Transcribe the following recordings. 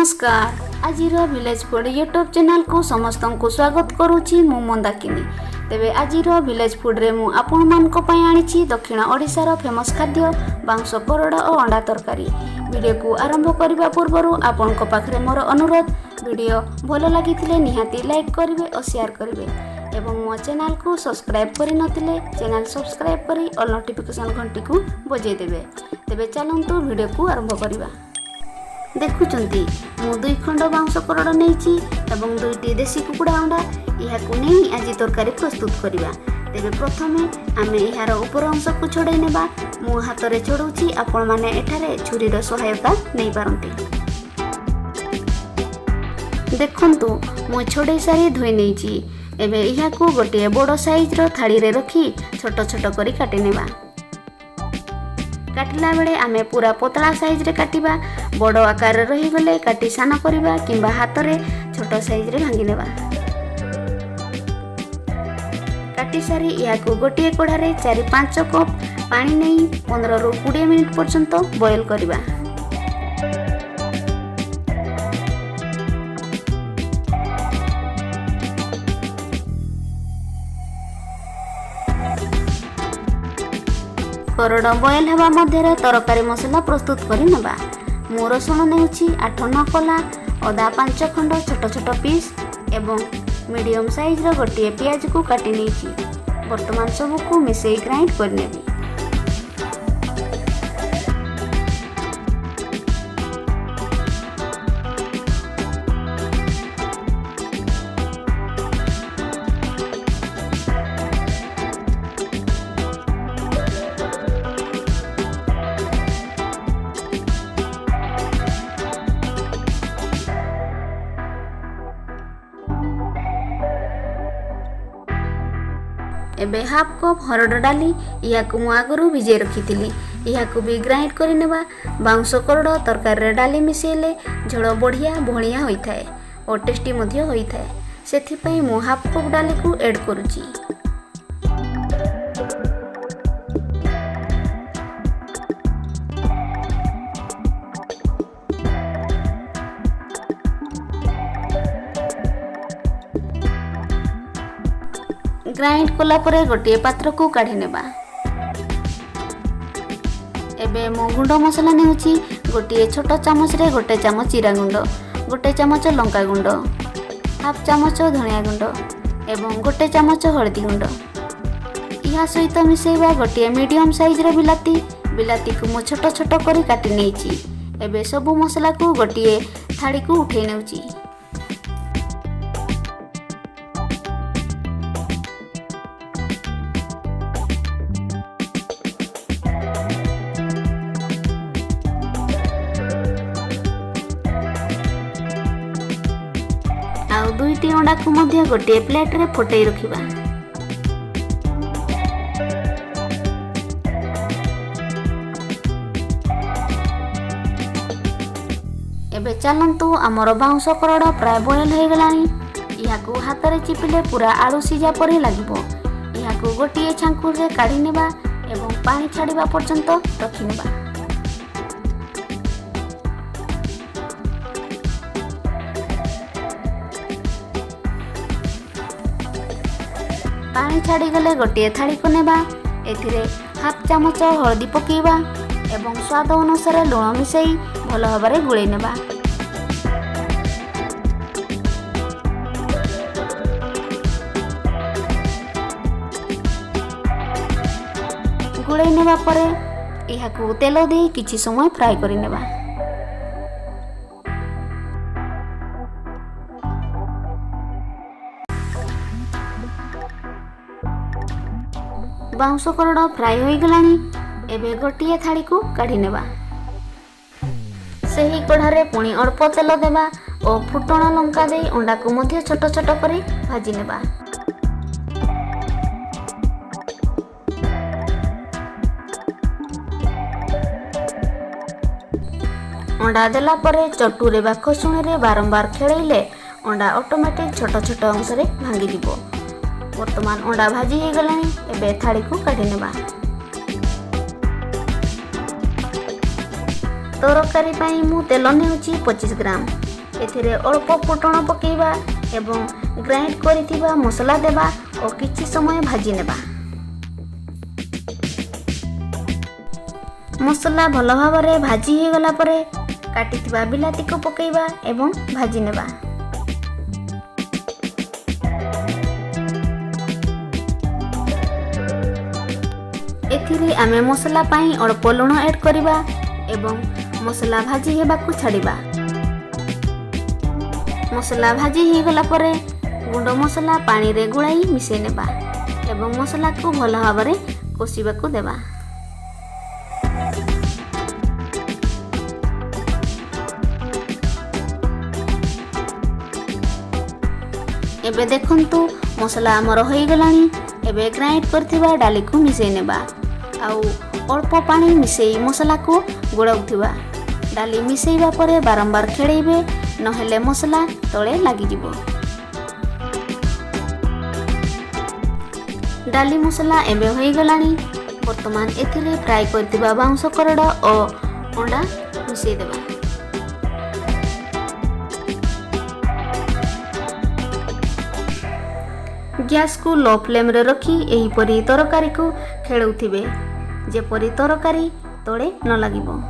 नमस्कार आजिर village food YouTube channel को समस्त को स्वागत करुच्ची मु मंदाकिनी। तेबे आजिर विलेज फूड रे मु आपण मानक पई आनिछि दक्षिण ओडिशार फेमस खाद्य बांस परड़ा और अंडा तरकारी। वीडियो को आरंभ करबा पूर्व आपण को पाखरे मोर अनुरोध, वीडियो भल लागिथिले निहाती लाइक करिवे और शेयर करिवे एवं मो चैनल को सब्सक्राइब करि नथिले चैनल सब्सक्राइब करी और नोटिफिकेशन घंटी को बजाई देबे। तेबे चलंतु वीडियो को आरंभ करिबा। देखुचंती मु 2 खंड बांस करड़ नेछि एवं 2टी देसी कुकुड़ा अंडा याकु नै आज तरकारी प्रस्तुत करिबा। तेबे प्रथमे आमे यार ऊपर अंश को छोड़ै नेबा। मु हाथ रे छोड़ौछि, आपण माने एठारे छुरी रो सहायता नै पारंती। देखंतु मु छोड़ै सारी धोइ नेछि। एबे याकु गोटे बड़ साइज रो थाली रे रखी छोट छोट करी काटि नेबा। काटिला बेले आमे पूरा पतला साइज रे काटिबा। बड़ आकार रही गले काटी सान करिबा किंबा हाथ रे छोट साइज रे भांगी नेबा। काटी सारी याकु गोटे कोढ़ा रे 4-5 कप पानी नै 15 रु 20 मिनिट पर्यंत बॉयल करिबा। करड़ बॉयल हेबा मध्य तरकारी मसला प्रस्तुत करि नेबा। मु रसुण नेउछि 8-9 कला, अदा 5 खंड छोट छोट पीस एवं मीडियम साइज रो गोटे प्याज को काटि नेछि। वर्तमान सब को मिसेई ग्राइंड कर नेबी। एबे हाफ कप हरड़ डाली याकु मु आगरु भिजे रखिथिली। याकु भी ग्राइंड करि नेबा। बांस करड़ तरकारी रे डाली मिसेले झोल बढ़िया भलिया होइथाय और टेस्टी मध्ये होइथाय। सेथि पई मु हाफ कप डाली को ऐड करूची। ग्राइंड कला परे गोटे पात्र को काढी नेबा। एबे मो गुंड मसला नेउची गोटे छोट चामच रे गोटे चामच जीरा गुंड, गोटे चामच लंका गुंड, हाफ चामच धनिया गुंड एवं गोटे चामच हळदी गुंड। या सहित मिसेबा गोटे मीडियम साइज रे बिलाती को मो छोट छोट करी काटि नेछि। एबे सब मसला को गोटे थाली को उठै नेउची। आउ 2टी अंडा को मध्य गोटे प्लेट रे फटै रखिबा। एबे चलंतु हमर बाउंस करड़ प्राय बॉयल हो गलानी। याकु हाथ रे चिपिले पूरा आलू सिजा परे लागिबो। याकु गोटे छांकुर रे काढी नेबा एवं पानी छाड़ीबा पर्यंत रखि नेबा। पानी छाड़ी गले गोटे थाली को नेबा। एथिरे हाफ चामच हळदी पकेइबा एवं स्वाद अनुसार लुण मिसेई भल भाबरे गुळै नेबा। गुळै नेबा परे एहाकु तेल देई किछि समय फ्राई करि नेबा। बाउंस करड़ फ्राई हो गलानी। एबे गोटिए थाली को काढी नेबा। सही कढ़ारे पुणी अल्प तेल देबा और फुटण लंका दे अंडा को मध्य छोट छोट करे भाजी नेबा। अंडा देला परे चटू रे बा खसुणी रे बारंबार खेळैले अंडा ऑटोमेटिक छोट छोट अंश रे भांगी दिबो। वर्तमान अंडा भाजी हो गलानी। एबे थाली को काढी नेबा। तरकारी पाई मु तेल नेउची 25 ग्राम। एथिरे अल्प फुटण पकेइबा एवं ग्राइंड करिथिबा मसला देबा और किछि समय भाजी नेबा। मसला भल भाबरे भाजी हे गला परे काटिथिबा बिलाती को पकेइबा एवं भाजी नेबा। एथिरे आमे मसला पाई अल्प लुण ऐड करिबा एवं मसला भाजी हेबाकू छाड़िबा। मसला भाजी हे गला परे गुंड मसला पानी रे गुळाई मिसै नेबा एवं मसला को भल भाबरे कोसिबाकू देबा। एबे देखंतु मसला हमर होई गलानी। एबे ग्राइंड करथिबा डाली को मिसै नेबा आउ अल्प पानी मिसै मसला को गोळाउथिबा। डाली मिसैबा परे बारंबार खेळैबे नहेले मसला तळे लागि जिवो। डाली मसला एबे होई गलानी। वर्तमान एथिरे फ्राई करथिबा बाउंस करड और अंडा मिसै देबा। गैस को लो फ्लेम रे रखी एही परी तरकारी को खेलौथिबे जेपरी तरकारी तळे न लागिबो।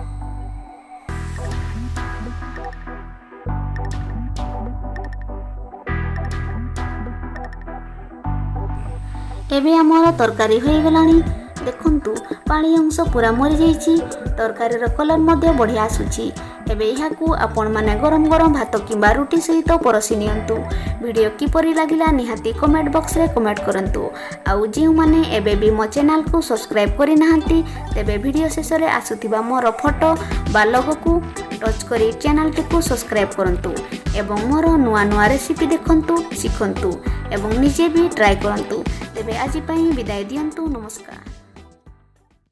एबे हमर तरकारी होई गलानी। देखंतु पानी अंश पूरा मरि जाईछि। तरकारी रो कलर मध्ये बढ़िया आसुछि। एबे यहाँ को आपण माने गरम गरम भात किंबा रुटी सहित परसी नियंतु। वीडियो किपरि लागिला निहाती कमेंट बॉक्स रे कमेंट करंतु। आउ जे माने एबे भी मो चैनल को सब्सक्राइब करि नाहंती तेबे वीडियो शेष रे आसुथिबा मोर फोटो बा लोगो को टच करी चैनल को सब्सक्राइब करंतु एवं मोर नुआ नुआ रेसिपी देखंतु शिखंतु एवं निजे भी ट्राई करंतु। तेबे आजि पई विदाय दियंतु। नमस्कार।